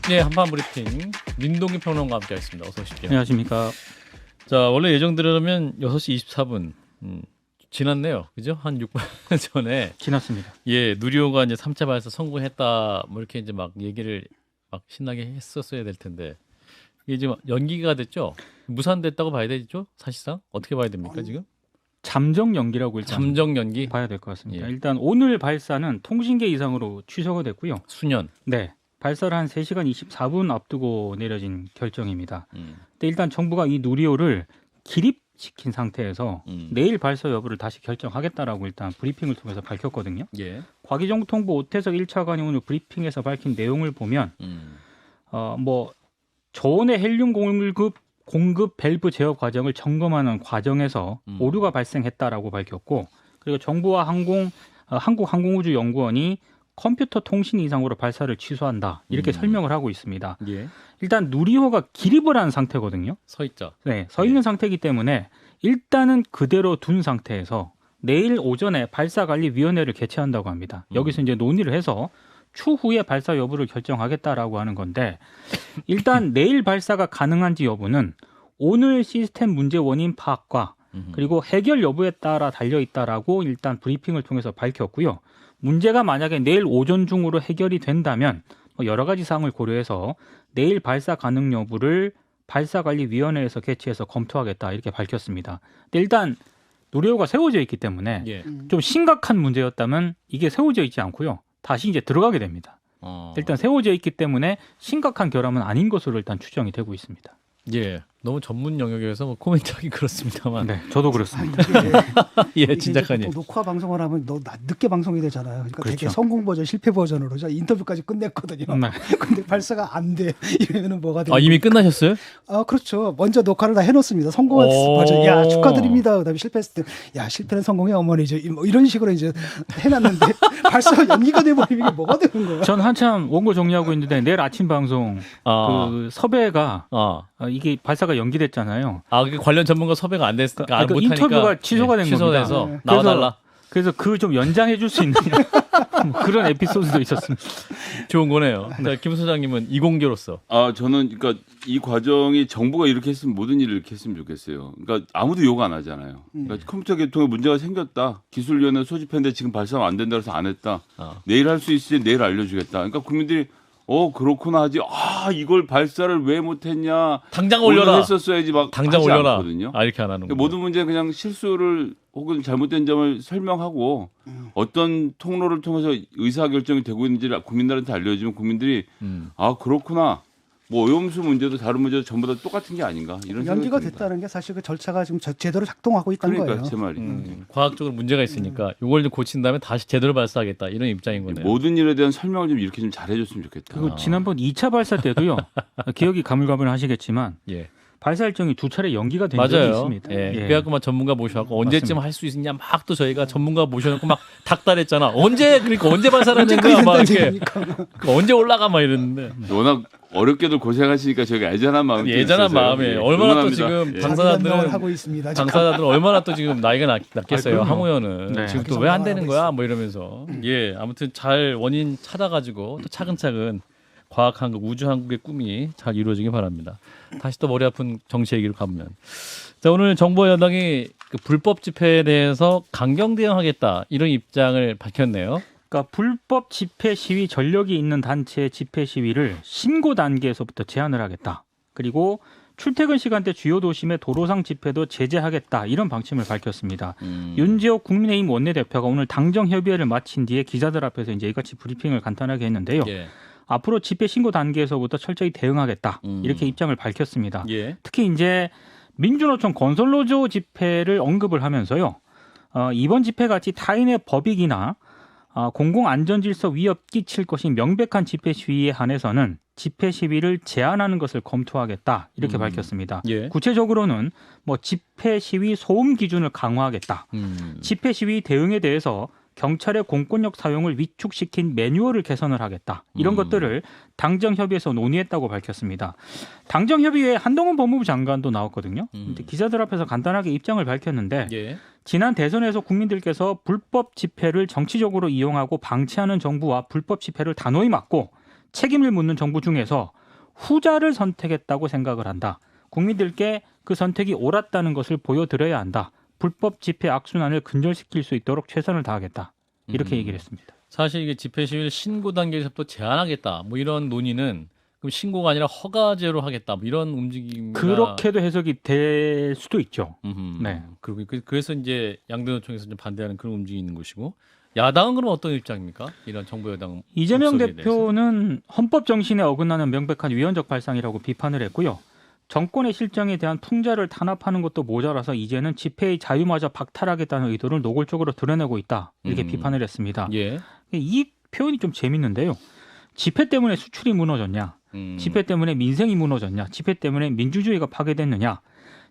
네, 한판 브리핑 민동기 평론가 함께하겠습니다. 어서 오십시오. 안녕하십니까. 자, 원래 예정대로면 6시 24분 지났네요. 그죠? 한 6분 전에 지났습니다. 예, 누리호가 이제 3차 발사 성공했다. 뭐 이렇게 이제 막 얘기를 막 신나게 했었어야 될 텐데 이게 지금 연기가 됐죠? 무산됐다고 봐야 되죠? 사실상 어떻게 봐야 됩니까, 지금? 잠정 연기라고 일단 잠정 연기 봐야 될 것 같습니다. 예. 일단 오늘 발사는 통신계 이상으로 취소가 됐고요. 수년. 네. 발사를 한 3시간 24분 앞두고 내려진 결정입니다. 음. 근데 일단 정부가 이 누리호를 기립시킨 상태에서 내일 발사 여부를 다시 결정하겠다라고 일단 브리핑을 통해서 밝혔거든요. 예. 과기정통부 오태석 1차관이 오늘 브리핑에서 밝힌 내용을 보면 저온의 헬륨 공급 밸브 제어 과정을 점검하는 과정에서 오류가 발생했다라고 밝혔고, 그리고 정부와 한국항공우주연구원이 컴퓨터 통신 이상으로 발사를 취소한다 이렇게 설명을 하고 있습니다. 예. 일단 누리호가 기립을 한 상태거든요. 서 있죠. 네, 서 있는 상태이기 때문에 일단은 그대로 둔 상태에서 내일 오전에 발사관리위원회를 개최한다고 합니다. 여기서 이제 논의를 해서 추후에 발사 여부를 결정하겠다라고 하는 건데, 일단 내일 발사가 가능한지 여부는 오늘 시스템 문제 원인 파악과 그리고 해결 여부에 따라 달려 있다라고 일단 브리핑을 통해서 밝혔고요. 문제가 만약에 내일 오전 중으로 해결이 된다면 여러 가지 사항을 고려해서 내일 발사 가능 여부를 발사관리위원회에서 개최해서 검토하겠다 이렇게 밝혔습니다. 근데 일단 누리호가 세워져 있기 때문에 예. 좀 심각한 문제였다면 이게 세워져 있지 않고요. 다시 이제 들어가게 됩니다. 일단 세워져 있기 때문에 심각한 결함은 아닌 것으로 일단 추정이 되고 있습니다. 예. 너무 전문 영역에서 뭐 코멘트하기 그렇습니다만. 네, 저도 그렇습니다. 예, 진작하니. 녹화 방송을 하면 늦게 방송이 되잖아요. 그러니까 그렇죠. 되게 성공 버전, 실패 버전으로 제가 인터뷰까지 끝냈거든요. 네. 근데 발사가 안 돼. 이러면은 뭐가 되는? 아, 이미 끝나셨어요? 아, 그렇죠. 먼저 녹화를 다 해놓습니다. 성공한 오. 버전. 야, 축하드립니다. 그다음에 실패했을 때, 야, 실패는 성공의 어머니죠. 뭐 이런 식으로 이제 해놨는데 발사가 연기가 돼버리면 이게 뭐가 되는 거야? 전 한참 원고 정리하고 있는데 내일 아침 방송 그 섭외가 이게 발사가 연기됐잖아요. 그 관련 전문가 섭외가 안 됐으니까 안 그러니까 못하니까 인터뷰가 취소가 된 취소돼서 겁니다. 나와달라. 그래서 그 좀 연장해 줄 수 있느냐 뭐 그런 에피소드도 있었습니다. 좋은 거네요. 자, 김 소장님은 이공계로서 저는 그러니까 이 과정이 정부가 이렇게 했으면 모든 일을 이렇게 했으면 좋겠어요. 그러니까 아무도 욕 안 하잖아요. 그러니까 컴퓨터 계통에 문제가 생겼다. 기술위원회 소집했는데 지금 발사가 안 된다 그래서 안 했다. 내일 할 수 있으니 내일 알려주겠다. 그러니까 국민들이 그렇구나 하지. 이걸 발사를 왜 못했냐. 당장 올려라. 했었어야지 막 당장 하지 올려라. 않거든요. 이렇게 안 하는 그러니까 거. 모든 문제는 그냥 실수를 혹은 잘못된 점을 설명하고 어떤 통로를 통해서 의사결정이 되고 있는지를 국민들한테 알려주면 국민들이 그렇구나. 뭐 오염수 문제도 다른 문제도 전부 다 똑같은 게 아닌가 이런 연기가 생각이 듭니다. 됐다는 게 사실 그 절차가 지금 제대로 작동하고 있다는 그러니까 거예요. 제 말이. 과학적으로 문제가 있으니까 이걸 좀 고친 다음에 다시 제대로 발사하겠다 이런 입장인 거네요. 모든 일에 대한 설명을 좀 이렇게 좀 잘해줬으면 좋겠다. 그리고 지난번 2차 발사 때도요. 기억이 가물가물하시겠지만 예. 발사 일정이 2차례 연기가 된 적이 맞아요. 있습니다. 예. 예. 그래갖고 막 전문가 모셔갖고 언제쯤 맞습니다. 할 수 있냐 막 또 저희가 전문가 모셔놓고 막 닥달했잖아. 언제 발사를 하는 언제까지 거야 막 된다는 이렇게 얘기입니까? 언제 올라가 막 이랬는데 워낙 어렵게들 고생하시니까 저희가 애잔한 마음이 예전한 있어서요. 마음에 예, 얼마나 또 응원합니다. 지금 예. 자기변명을 하고 있습니다. 지금. 당사자들은 얼마나 또 지금 나이가 났겠어요. 그럼요. 항우연은 네. 지금 또 왜 안 되는 거야 뭐 이러면서 아무튼 잘 원인 찾아가지고 또 차근차근 과학한국 우주한국의 꿈이 잘 이루어지길 바랍니다. 다시 또 머리 아픈 정치 얘기로 가보면 자, 오늘 정부 여당이 그 불법 집회에 대해서 강경 대응하겠다 이런 입장을 밝혔네요. 그러니까 불법 집회 시위 전력이 있는 단체의 집회 시위를 신고 단계에서부터 제한을 하겠다. 그리고 출퇴근 시간대 주요 도심의 도로상 집회도 제재하겠다. 이런 방침을 밝혔습니다. 윤지옥 국민의힘 원내대표가 오늘 당정 협의회를 마친 뒤에 기자들 앞에서 이제 이같이 브리핑을 간단하게 했는데요. 예. 앞으로 집회 신고 단계에서부터 철저히 대응하겠다. 이렇게 입장을 밝혔습니다. 예. 특히 이제 민주노총 건설노조 집회를 언급을 하면서요. 이번 집회 같이 타인의 법익이나 공공안전질서 위협 끼칠 것이 명백한 집회 시위에 한해서는 집회 시위를 제한하는 것을 검토하겠다 이렇게 밝혔습니다. 예. 구체적으로는 집회 시위 소음 기준을 강화하겠다. 집회 시위 대응에 대해서 경찰의 공권력 사용을 위축시킨 매뉴얼을 개선을 하겠다. 이런 것들을 당정협의회에서 논의했다고 밝혔습니다. 당정협의회에 한동훈 법무부 장관도 나왔거든요. 근데 기자들 앞에서 간단하게 입장을 밝혔는데 예. 지난 대선에서 국민들께서 불법 집회를 정치적으로 이용하고 방치하는 정부와 불법 집회를 단호히 막고 책임을 묻는 정부 중에서 후자를 선택했다고 생각을 한다. 국민들께 그 선택이 옳았다는 것을 보여드려야 한다. 불법 집회 악순환을 근절시킬 수 있도록 최선을 다하겠다. 이렇게 얘기를 했습니다. 사실 이게 집회 시위를 신고 단계에서부터 제한하겠다. 뭐 이런 논의는 그럼 신고가 아니라 허가제로 하겠다. 뭐 이런 움직임 그렇게도 해석이 될 수도 있죠. 네. 그래서 이제 양대노총에서 좀 반대하는 그런 움직임이 있는 것이고 야당은 그럼 어떤 입장입니까? 이런 정부 여당 이재명 목소리에 대표는 헌법 정신에 어긋나는 명백한 위헌적 발상이라고 비판을 했고요. 정권의 실정에 대한 풍자를 탄압하는 것도 모자라서 이제는 집회의 자유마저 박탈하겠다는 의도를 노골적으로 드러내고 있다. 이렇게 비판을 했습니다. 예. 이 표현이 좀 재밌는데요. 집회 때문에 수출이 무너졌냐? 집회 때문에 민생이 무너졌냐? 집회 때문에 민주주의가 파괴됐느냐?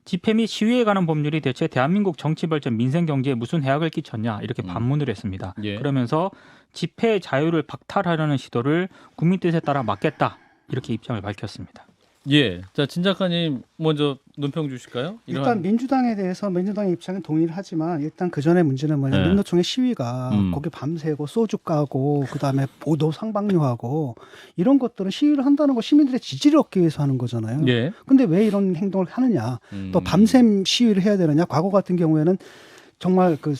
집회 및 시위에 관한 법률이 대체 대한민국 정치 발전, 민생 경제에 무슨 해악을 끼쳤냐? 이렇게 반문을 했습니다. 예. 그러면서 집회의 자유를 박탈하려는 시도를 국민 뜻에 따라 막겠다. 이렇게 입장을 밝혔습니다. 예. 자, 진 작가님 먼저 논평 주실까요? 일단 민주당에 대해서 민주당의 입장은 동의를 하지만 일단 그 전에 문제는 뭐냐면 네. 민노총의 시위가 거기 밤새고 소주 까고 그다음에 보도 상방류하고 이런 것들은 시위를 한다는 거 시민들의 지지를 얻기 위해서 하는 거잖아요. 예. 근데 왜 이런 행동을 하느냐? 또 밤샘 시위를 해야 되느냐? 과거 같은 경우에는 정말 그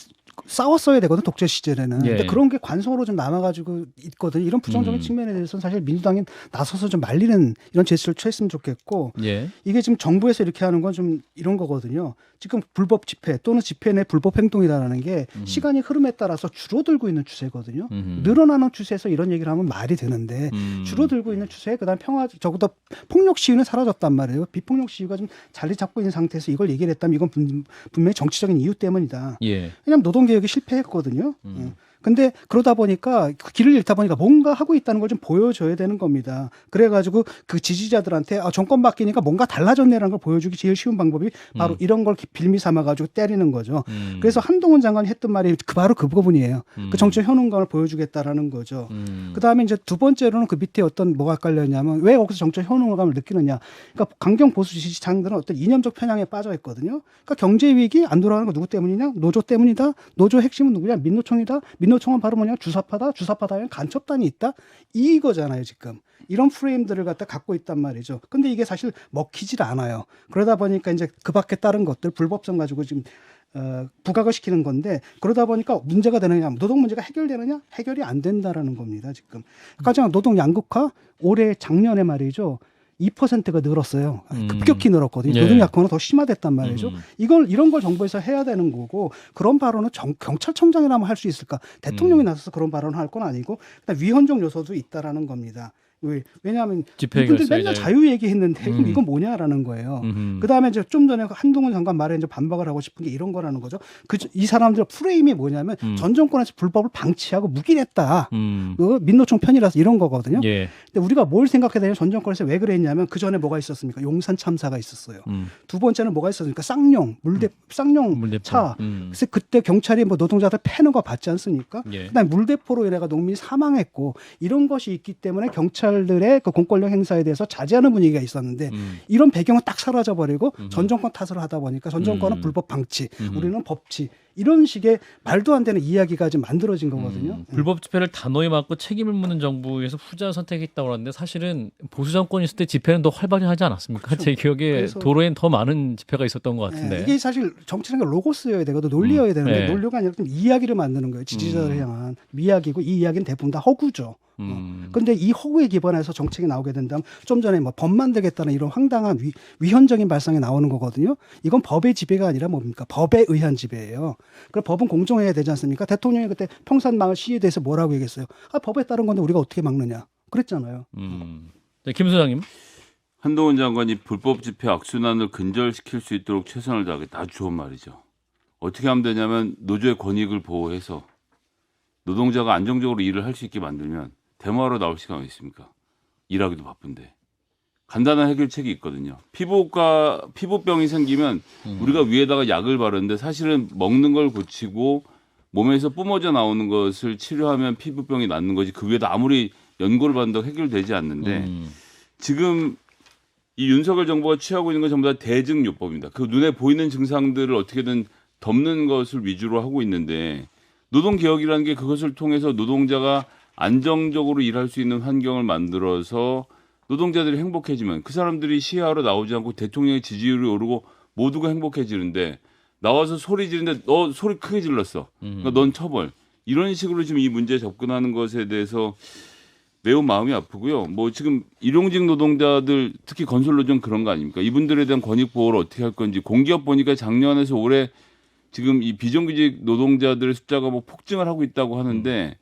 싸웠어야 되거든 독재 시절에는. 예. 근데 그런 게 관성으로 좀 남아가지고 있거든. 이런 부정적인 측면에 대해서는 사실 민주당이 나서서 좀 말리는 이런 제스처를 취했으면 좋겠고. 예. 이게 지금 정부에서 이렇게 하는 건 좀 이런 거거든요. 지금 불법 집회 또는 집회 내 불법 행동이라는 게 시간이 흐름에 따라서 줄어들고 있는 추세거든요. 늘어나는 추세에서 이런 얘기를 하면 말이 되는데 줄어들고 있는 추세, 그다음 평화, 적어도 폭력 시위는 사라졌단 말이에요. 비폭력 시위가 좀 자리 잡고 있는 상태에서 이걸 얘기를 했다면 이건 분명히 정치적인 이유 때문이다. 예. 왜냐하면 노동개혁이 실패했거든요. 근데 그러다 보니까 그 길을 잃다 보니까 뭔가 하고 있다는 걸 좀 보여줘야 되는 겁니다. 그래가지고 그 지지자들한테 정권 바뀌니까 뭔가 달라졌네라는 걸 보여주기 제일 쉬운 방법이 바로 이런 걸 빌미 삼아가지고 때리는 거죠. 그래서 한동훈 장관이 했던 말이 바로 그 부분이에요. 그 정치적 현운감을 보여주겠다라는 거죠. 그 다음에 이제 두 번째로는 그 밑에 어떤 뭐가 깔렸냐면 왜 거기서 정치적 현운감을 느끼느냐. 그러니까 강경 보수 지지층들은 어떤 이념적 편향에 빠져 있거든요. 그러니까 경제 위기 안 돌아가는 거 누구 때문이냐? 노조 때문이다. 노조 핵심은 누구냐? 민노총이다. 민노총은 바로 뭐냐? 주사파다. 주사파다면 간첩단이 있다. 이거잖아요, 지금. 이런 프레임들을 갖고 있단 말이죠. 근데 이게 사실 먹히질 않아요. 그러다 보니까 이제 그 밖에 다른 것들, 불법성 가지고 지금 부각을 시키는 건데 그러다 보니까 문제가 되느냐, 노동 문제가 해결되느냐? 해결이 안 된다라는 겁니다, 지금. 가장 노동 양극화 올해 작년에 말이죠. 2%가 늘었어요. 급격히 늘었거든요. 예. 노동 약화는 더 심화됐단 말이죠. 이런 걸 정부에서 해야 되는 거고 그런 발언은 경찰청장이라면 할 수 있을까? 대통령이 나서서 그런 발언을 할 건 아니고 그다음 위헌적 요소도 있다라는 겁니다. 왜냐하면 이분들 맨날 자유 얘기했는데 이건 뭐냐라는 거예요. 그다음에 이제 좀 전에 한동훈 장관 말에 이제 반박을 하고 싶은 게 이런 거라는 거죠. 이 사람들 프레임이 뭐냐면 전 정권에서 불법을 방치하고 묵인했다. 민노총 편이라서 이런 거거든요. 예. 근데 우리가 뭘 생각해야 되냐면 전 정권에서 왜 그랬냐면 그 전에 뭐가 있었습니까? 용산 참사가 있었어요. 두 번째는 뭐가 있었습니까? 쌍용 차. 그래서 그때 경찰이 뭐 노동자들 패는 거 봤지 않습니까? 예. 그다음에 물대포로 인해가 농민이 사망했고 이런 것이 있기 때문에 경찰들의 그 공권력 행사에 대해서 자제하는 분위기가 있었는데 이런 배경은 딱 사라져 버리고 전 정권 탓을 하다 보니까 전 정권은 불법 방치, 우리는 법치. 이런 식의 말도 안 되는 이야기가 지금 만들어진 거거든요. 불법 집회를 단호히 막고 책임을 묻는 정부에서 후자를 선택했다고 하는데 사실은 보수 정권이 있을 때 집회는 더 활발히 하지 않았습니까? 그렇죠. 제 기억에 도로엔 더 많은 집회가 있었던 것 같은데. 이게 사실 정치라는 게 로고스여야 되거든, 논리여야 되는데 네. 논리가 아니라 좀 이야기를 만드는 거예요. 지지자를 향한 이야기고 이 이야기는 대부분 다 허구죠. 그런데 이 허구에 기반해서 정책이 나오게 된다면 좀 전에 뭐 법 만들겠다는 이런 황당한 위헌적인 발상이 나오는 거거든요. 이건 법의 지배가 아니라 뭡니까? 법에 의한 지배예요. 그럼 법은 공정해야 되지 않습니까? 대통령이 그때 평산마을 시위에 대해서 뭐라고 얘기했어요? 법에 따른 건데 우리가 어떻게 막느냐? 그랬잖아요. 네, 김 소장님. 한동훈 장관이 불법 집회 악순환을 근절시킬 수 있도록 최선을 다하겠다. 아주 좋은 말이죠. 어떻게 하면 되냐면 노조의 권익을 보호해서 노동자가 안정적으로 일을 할 수 있게 만들면 데모하러 나올 시간 어디 있습니까? 일하기도 바쁜데. 간단한 해결책이 있거든요. 피부병이 생기면 우리가 위에다가 약을 바르는데 사실은 먹는 걸 고치고 몸에서 뿜어져 나오는 것을 치료하면 피부병이 낫는 거지 그 위에다 아무리 연고를 바른다고 해결되지 않는데 지금 이 윤석열 정부가 취하고 있는 건 전부 다 대증요법입니다. 그 눈에 보이는 증상들을 어떻게든 덮는 것을 위주로 하고 있는데 노동개혁이라는 게 그것을 통해서 노동자가 안정적으로 일할 수 있는 환경을 만들어서 노동자들이 행복해지면 그 사람들이 시위하러 나오지 않고 대통령의 지지율이 오르고 모두가 행복해지는데 나와서 소리 지르는데 너 소리 크게 질렀어. 그러니까 넌 처벌. 이런 식으로 지금 이 문제에 접근하는 것에 대해서 매우 마음이 아프고요. 뭐 지금 일용직 노동자들 특히 건설노조 그런 거 아닙니까? 이분들에 대한 권익 보호를 어떻게 할 건지 공기업 보니까 작년에서 올해 지금 이 비정규직 노동자들의 숫자가 뭐 폭증을 하고 있다고 하는데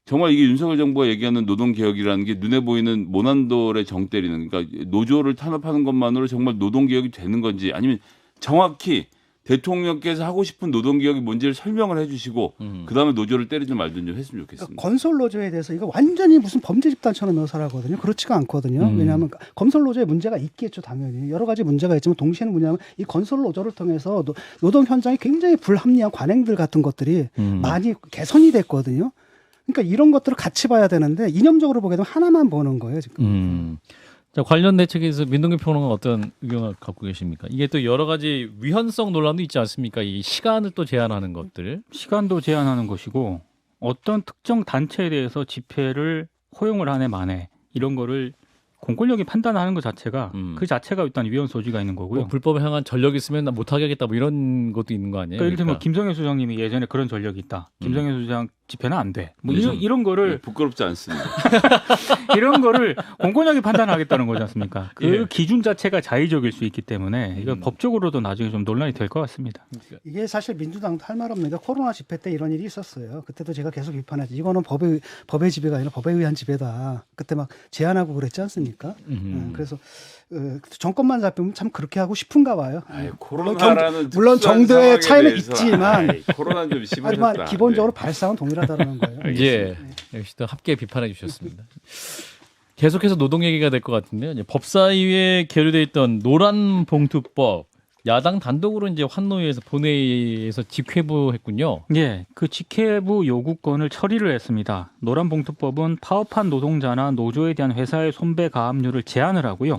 정말 이게 윤석열 정부가 얘기하는 노동개혁이라는 게 눈에 보이는 모난돌에 정 때리는 그러니까 노조를 탄압하는 것만으로 정말 노동개혁이 되는 건지 아니면 정확히 대통령께서 하고 싶은 노동개혁이 뭔지를 설명을 해주시고 그다음에 노조를 때리지 말든지 했으면 좋겠습니다. 그러니까 건설 노조에 대해서 이거 완전히 무슨 범죄 집단처럼 묘사를 하거든요. 그렇지가 않거든요. 왜냐하면 건설 노조에 문제가 있겠죠, 당연히 여러 가지 문제가 있지만 동시에는 뭐냐면 이 건설 노조를 통해서 노동 현장에 굉장히 불합리한 관행들 같은 것들이 많이 개선이 됐거든요. 그러니까 이런 것들을 같이 봐야 되는데 이념적으로 보게 되면 하나만 보는 거예요, 지금. 자, 관련 대책에서 민동기 평론가 어떤 의견을 갖고 계십니까? 이게 또 여러 가지 위헌성 논란도 있지 않습니까? 이 시간을 또 제한하는 것들. 시간도 제한하는 것이고 어떤 특정 단체에 대해서 집회를 허용을 하네 마네 이런 거를 공권력이 판단하는 것 자체가 그 자체가 일단 위헌 소지가 있는 거고요. 뭐 불법에 향한 전력이 있으면 나 못하게 하겠다 뭐 이런 것도 있는 거 아니에요? 그러니까 예를 들면 김성애 수장님이 예전에 그런 전력이 있다. 김성애 수장 집회는 안 돼. 뭐 네, 이런 거를 부끄럽지 않습니다. 이런 거를 공권력이 판단하겠다는 거지 않습니까? 그 예. 기준 자체가 자의적일 수 있기 때문에 이건 법적으로도 나중에 좀 논란이 될 것 같습니다. 이게 사실 민주당도 할 말 없는 게 코로나 집회 때 이런 일이 있었어요. 그때도 제가 계속 비판했죠. 이거는 법의 지배가 아니라 법에 의한 지배다. 그때 막 제안하고 그랬지 않습니까? 그래서 정권만 잡히면 참 그렇게 하고 싶은가 봐요. 아이, 코로나라는 물론 특수한 정도의 상황에 차이는 대해서, 있지만 아이, 코로나는 좀 심하셨다. 하지만 기본적으로 네. 발상은 동일하다는 거예요. 예, 역시 또 함께 비판해 주셨습니다. 계속해서 노동 얘기가 될 것 같은데요. 이제 법사위에 계류돼 있던 노란봉투법 야당 단독으로 이제 환노위에서 본회의에서 직회부했군요. 예, 그 직회부 요구권을 처리를 했습니다. 노란봉투법은 파업한 노동자나 노조에 대한 회사의 손배 가압류를 제한을 하고요.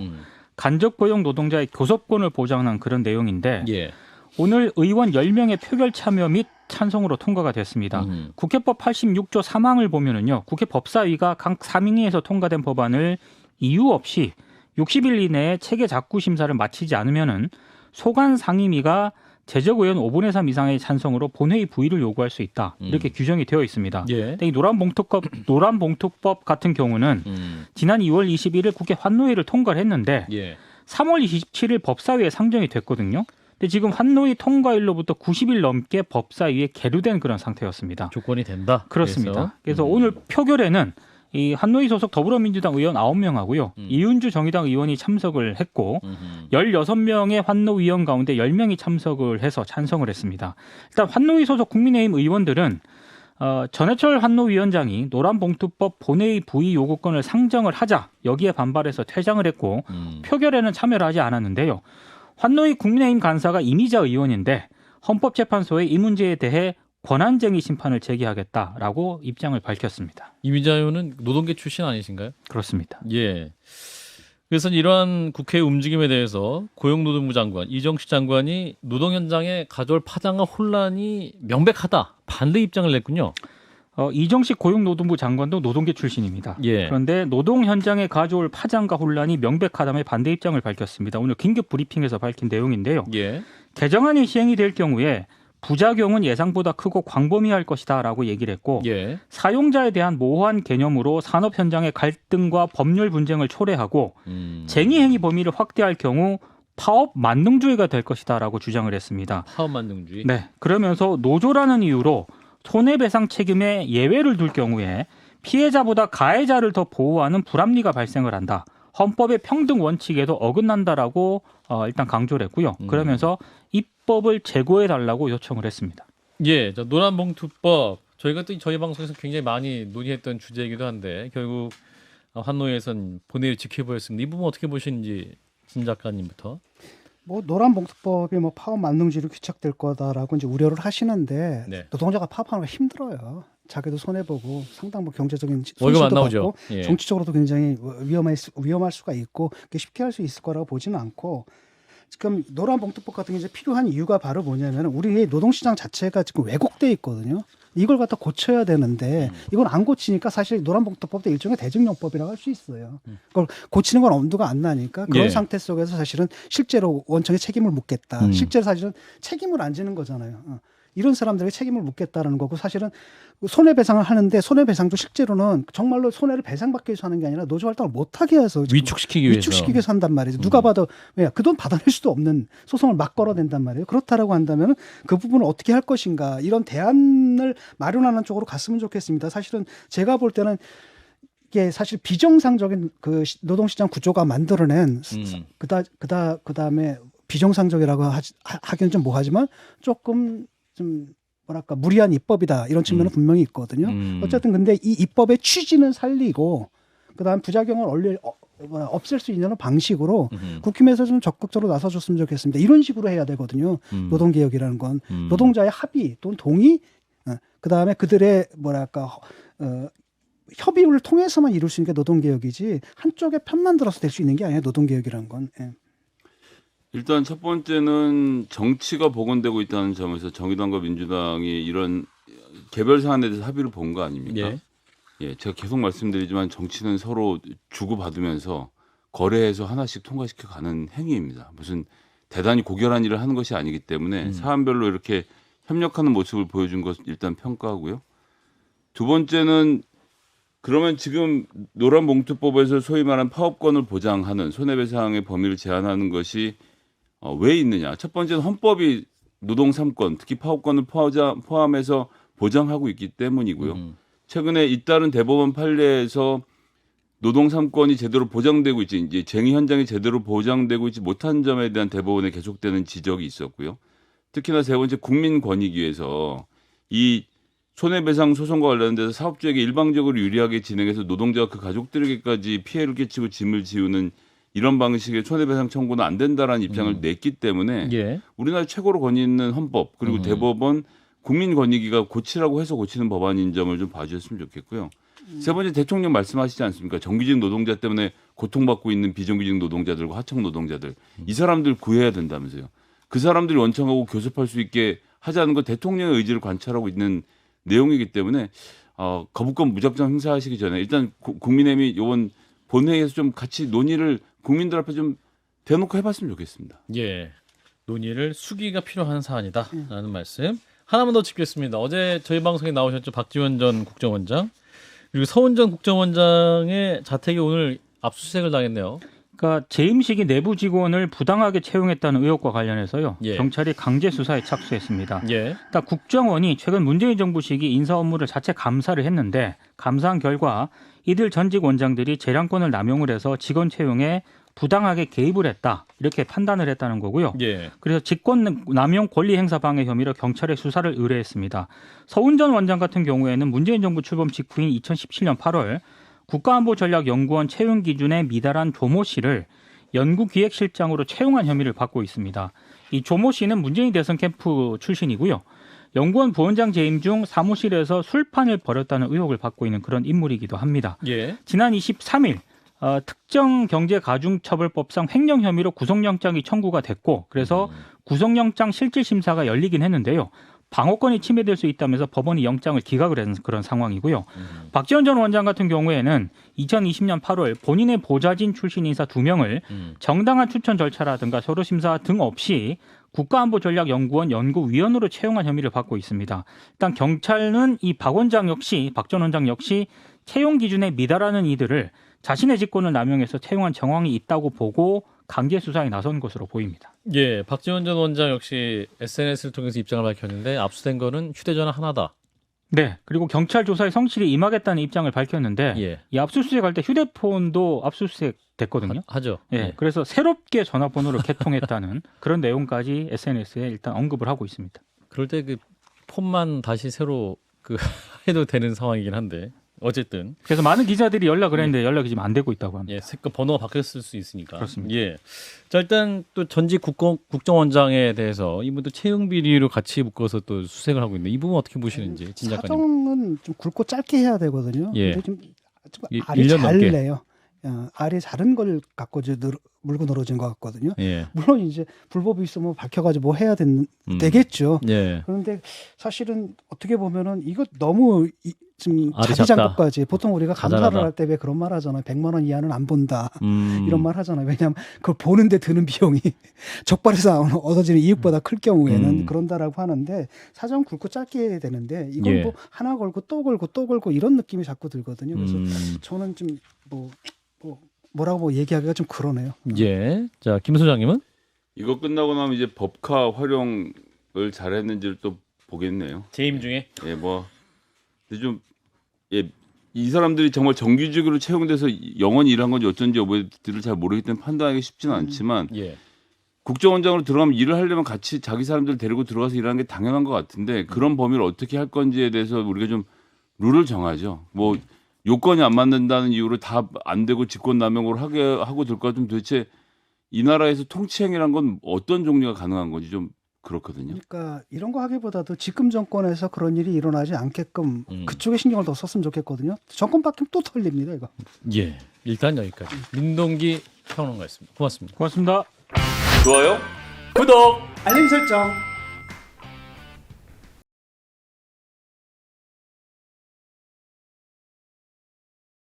간접 고용 노동자의 교섭권을 보장한 그런 내용인데 예. 오늘 의원 10명의 표결 참여 및 찬성으로 통과가 됐습니다. 국회법 86조 3항을 보면은요. 국회 법사위가 각 상임위에서 통과된 법안을 이유 없이 60일 이내에 체계 작구 심사를 마치지 않으면은 소관 상임위가 제적 의원 5분의 3 이상의 찬성으로 본회의 부의를 요구할 수 있다. 이렇게 규정이 되어 있습니다. 예. 근데 이 노란봉투법 같은 경우는 지난 2월 21일 국회 환노위를 통과를 했는데 예. 3월 27일 법사위에 상정이 됐거든요. 근데 지금 환노위 통과일로부터 90일 넘게 법사위에 계류된 그런 상태였습니다. 조건이 된다. 그렇습니다. 그래서 오늘 표결에는 이 한노위 소속 더불어민주당 의원 9명하고요. 이윤주 정의당 의원이 참석을 했고 16명의 환노위원 가운데 10명이 참석을 해서 찬성을 했습니다. 일단 환노위 소속 국민의힘 의원들은 전해철 환노위원장이 노란봉투법 본회의 부의 요구권을 상정을 하자 여기에 반발해서 퇴장을 했고 표결에는 참여를 하지 않았는데요. 환노위 국민의힘 간사가 이미자 의원인데 헌법재판소에 이 문제에 대해 권한쟁의 심판을 제기하겠다라고 입장을 밝혔습니다. 이미자 의원은 노동계 출신 아니신가요? 그렇습니다. 예. 그래서 이러한 국회 움직임에 대해서 고용노동부 장관 이정식 장관이 노동 현장에 가져올 파장과 혼란이 명백하다 반대 입장을 냈군요. 이정식 고용노동부 장관도 노동계 출신입니다. 예. 그런데 노동 현장에 가져올 파장과 혼란이 명백하다며 반대 입장을 밝혔습니다. 오늘 긴급 브리핑에서 밝힌 내용인데요. 예. 개정안이 시행이 될 경우에 부작용은 예상보다 크고 광범위할 것이다라고 얘기를 했고 예. 사용자에 대한 모호한 개념으로 산업 현장의 갈등과 법률 분쟁을 초래하고 쟁의 행위 범위를 확대할 경우 파업 만능주의가 될 것이다라고 주장을 했습니다. 파업 만능주의. 네. 그러면서 노조라는 이유로 손해배상 책임에 예외를 둘 경우에 피해자보다 가해자를 더 보호하는 불합리가 발생을 한다. 헌법의 평등 원칙에도 어긋난다라고 일단 강조를 했고요. 그러면서 입법을 재고해달라고 요청을 했습니다. 예, 노란봉투법 저희가 또 저희 방송에서 굉장히 많이 논의했던 주제이기도 한데 결국 환노위에선 본회의 직회부였습니다. 이 부분 어떻게 보시는지 진 작가님부터. 뭐 노란봉투법이 뭐 파업 만능주의로 귀착될 거다라고 이제 우려를 하시는데 네. 노동자가 파업하는 거 힘들어요. 자기도 손해 보고 상당 뭐 경제적인 월급 안 손실도 나오죠. 받고 정치적으로도 굉장히 위험할 수가 있고 쉽게 할 수 있을 거라고 보지는 않고 지금 노란봉투법 같은 게 이제 필요한 이유가 바로 뭐냐면 우리 노동시장 자체가 지금 왜곡돼 있거든요. 이걸 갖다 고쳐야 되는데 이건 안 고치니까 사실 노란봉투법도 일종의 대증용법이라고 할 수 있어요. 그걸 고치는 건 엄두가 안 나니까 그런 예. 상태 속에서 사실은 실제로 원청에 책임을 묻겠다. 실제로 사실은 책임을 안 지는 거잖아요. 이런 사람들에게 책임을 묻겠다라는 거고 사실은 손해배상을 하는데 손해배상도 실제로는 정말로 손해를 배상받기 위해서 하는 게 아니라 노조 활동을 못하게 해서 지금 위축시키기 위해서. 위축시키기 위해서 한단 말이죠. 누가 봐도 그 돈 받아낼 수도 없는 소송을 막 걸어낸단 말이에요. 그렇다라고 한다면 그 부분을 어떻게 할 것인가 이런 대안을 마련하는 쪽으로 갔으면 좋겠습니다. 사실은 제가 볼 때는 이게 사실 비정상적인 그 노동시장 구조가 만들어낸 그다음에 비정상적이라고 하기는 좀 뭐하지만 조금 좀 뭐랄까 무리한 입법이다 이런 측면은 분명히 있거든요. 어쨌든 근데 이 입법의 취지는 살리고 그다음 부작용을 없앨 수 있는 방식으로 국힘에서 좀 적극적으로 나서줬으면 좋겠습니다. 이런 식으로 해야 되거든요. 노동개혁이라는 건 노동자의 합의 또는 동의, 그다음에 그들의 뭐랄까 협의를 통해서만 이룰 수 있는 게 노동개혁이지 한쪽에 편만 들어서 될 수 있는 게 아니에요. 노동개혁이라는 건. 예. 일단 첫 번째는 정치가 복원되고 있다는 점에서 정의당과 민주당이 이런 개별 사안에 대해서 합의를 본 거 아닙니까? 예. 예, 제가 계속 말씀드리지만 정치는 서로 주고받으면서 거래해서 하나씩 통과시켜 가는 행위입니다. 무슨 대단히 고결한 일을 하는 것이 아니기 때문에 사안별로 이렇게 협력하는 모습을 보여준 것 일단 평가하고요. 두 번째는 그러면 지금 노란봉투법에서 소위 말하는 파업권을 보장하는 손해배상의 범위를 제한하는 것이 왜 있느냐. 첫 번째는 헌법이 노동 3권, 특히 파업권을 포함해서 보장하고 있기 때문이고요. 최근에 잇따른 대법원 판례에서 노동 3권이 제대로 보장되고 있지, 이제 쟁의 현장이 제대로 보장되고 있지 못한 점에 대한 대법원의 계속되는 지적이 있었고요. 특히나 세 번째 국민권익위에서 이 손해배상 소송과 관련돼서 사업주에게 일방적으로 유리하게 진행해서 노동자와 그 가족들에게까지 피해를 끼치고 짐을 지우는 이런 방식의 손해배상 청구는 안 된다라는 입장을 냈기 때문에 예. 우리나라 최고로 권위 있는 헌법 그리고 대법원 국민권익위가 고치라고 해서 고치는 법안인 점을 좀 봐주셨으면 좋겠고요. 세 번째 대통령 말씀하시지 않습니까? 정규직 노동자 때문에 고통받고 있는 비정규직 노동자들과 하청 노동자들 이 사람들 구해야 된다면서요. 그 사람들이 원청하고 교섭할 수 있게 하자는 건 대통령의 의지를 관찰하고 있는 내용이기 때문에 거부권 무작정 행사하시기 전에 일단 국민의힘이 이번 본회의에서 좀 같이 논의를 국민들 앞에 좀 대놓고 해봤으면 좋겠습니다. 예. 논의를 수기가 필요한 사안이다라는 말씀. 하나만 더 짚겠습니다. 어제 저희 방송에 나오셨죠. 박지원 전 국정원장. 그리고 서훈 전 국정원장의 자택이 오늘 압수수색을 당했네요. 그러니까 재임식이 내부 직원을 부당하게 채용했다는 의혹과 관련해서요. 예. 경찰이 강제 수사에 착수했습니다. 예. 그러니까 국정원이 최근 문재인 정부 시기 인사 업무를 자체 감사를 했는데 감사한 결과 이들 전직 원장들이 재량권을 남용을 해서 직원 채용에 부당하게 개입을 했다. 이렇게 판단을 했다는 거고요. 예. 그래서 직권 남용 권리 행사 방해 혐의로 경찰에 수사를 의뢰했습니다. 서훈 전 원장 같은 경우에는 문재인 정부 출범 직후인 2017년 8월 국가안보전략연구원 채용 기준에 미달한 조모 씨를 연구기획실장으로 채용한 혐의를 받고 있습니다. 이 조모 씨는 문재인 대선 캠프 출신이고요. 연구원 부원장 재임 중 사무실에서 술판을 벌였다는 의혹을 받고 있는 그런 인물이기도 합니다. 예. 지난 23일 특정경제가중처벌법상 횡령 혐의로 구속영장이 청구가 됐고 그래서 구속영장 실질심사가 열리긴 했는데요. 방어권이 침해될 수 있다면서 법원이 영장을 기각을 한 그런 상황이고요. 박지원 전 원장 같은 경우에는 2020년 8월 본인의 보좌진 출신 인사 2명을 정당한 추천 절차라든가 서류심사 등 없이 국가안보전략연구원 연구위원으로 채용한 혐의를 받고 있습니다. 일단 경찰은 이 박 전 원장 역시 채용 기준에 미달하는 이들을 자신의 직권을 남용해서 채용한 정황이 있다고 보고 강제 수사에 나선 것으로 보입니다. 예. 박지원 전 원장 역시 SNS를 통해서 입장을 밝혔는데 압수된 거는 휴대전화 하나다. 네. 그리고 경찰 조사에 성실히 임하겠다는 입장을 밝혔는데 예. 이 압수수색 할 때 휴대폰도 압수수색 됐거든요. 하죠. 예. 예. 그래서 새롭게 전화번호를 개통했다는 그런 내용까지 SNS에 일단 언급을 하고 있습니다. 그럴 때 그 폰만 다시 새로 해도 되는 상황이긴 한데 어쨌든 그래서 많은 기자들이 연락을 했는데 연락이 지금 안 되고 있다고 합니다. 예, 색깔 번호가 바뀌었을 수 있으니까. 그렇습니다. 예. 자, 일단 또 전직 국정원장에 대해서 이분도 채용 비리로 같이 묶어서 또 수색을 하고 있는데 이 부분 어떻게 보시는지 진 작가님. 사정은 좀 굵고 짧게 해야 되거든요. 예. 근데 좀 일 알이 년 잘 넘게. 내요. 알이 자른 걸 갖고 이제 물고 늘어진 것 같거든요. 예. 물론 이제 불법이 있으면 밝혀가지고 뭐 해야 되겠죠. 예. 그런데 사실은 어떻게 보면은 이거 너무 지금 알이 자기장법까지 보통 우리가 감사를 자잘하다. 할 때 왜 그런 말 하잖아요. 100만 원 이하는 안 본다. 음. 이런 말 하잖아요. 왜냐하면 그걸 보는데 드는 비용이 적발에서 얻어지는 이익보다 클 경우에는 그런다라고 하는데 사정 굵고 짧게 해야 되는데 이건 예. 뭐 하나 걸고 또 걸고 또 걸고 이런 느낌이 자꾸 들거든요. 그래서 저는 좀 뭐라고 얘기하기가 좀 그러네요. 예. 자, 김 소장님은? 이거 끝나고 나면 이제 법카 활용을 잘했는지를 또 보겠네요. 재임 중에? 예, 뭐 근데 좀 이 사람들이 정말 정규직으로 채용돼서 영원히 일한 건지 어쩐지 여부들을 잘 모르기 때문에 판단하기 쉽지는 않지만 예. 국정원장으로 들어가면 일을 하려면 같이 자기 사람들 데리고 들어가서 일하는 게 당연한 것 같은데 그런 범위를 어떻게 할 건지에 대해서 우리가 좀 룰을 정하죠. 뭐 요건이 안 맞는다는 이유로 다 안 되고 직권남용으로 하게 하고 들까 좀 도대체 이 나라에서 통치행위란 건 어떤 종류가 가능한 건지 좀 그렇거든요. 그러니까 이런 거 하기보다도 지금 정권에서 그런 일이 일어나지 않게끔 그쪽에 신경을 더 썼으면 좋겠거든요. 정권 바뀌면 또 털립니다 이거. 예. 일단 여기까지. 민동기 평론가였습니다. 고맙습니다. 고맙습니다. 좋아요. 구독! 알림 설정.